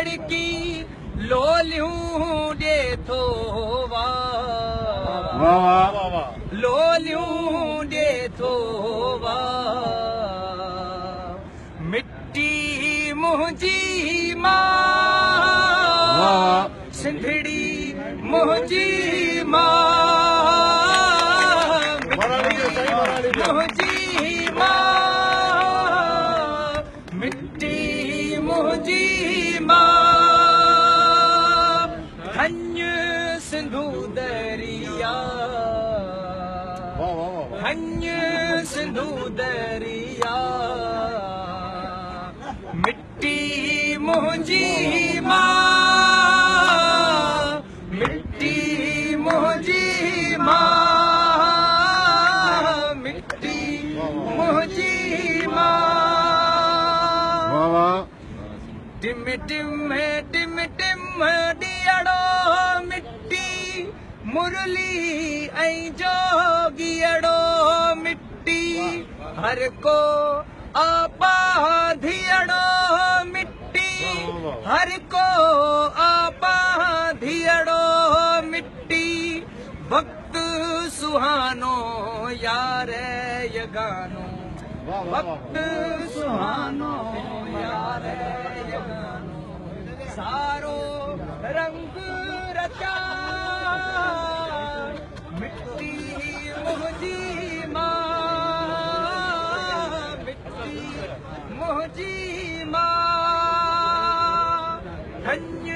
लड़की लोलियूं दे थो वाह लोलियूं दे थो वाह मिट्टी मुंहिंजी मां सिंधड़ी मुंहिंजी मां मुंहिंजी मां मिट्टी मुंहिंजी मां हंज सिंधू दरिया हंज सिंधू दरिया मिट्टी मुंहिंजी मां मिट्टी मुंहिंजी मां मिट्टी मुंहिंजी मां टिम टिम टिम टिम ॾियड़ो मिट्टी मुरली ऐं जोगियड़ो मिट्टी हर को आबाधियड़ो मिट्टी हर को आबाधियड़ो मिट्टी वक्त सुहानो यार यगानो वक्त सुहानो यार यगानो सारो रंग रचा मिट्टी मुंहिंजी मां मिट्टी मुंहिंजी मां हंज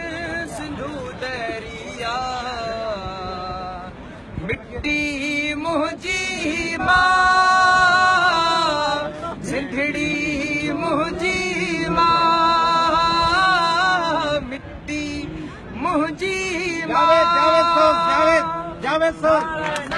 सिंधू दरिया मिट्टी मुंहिंजी मां सिंधड़ी मुंहिंजी मां मिट्टी मुंहिंजी मां जावेद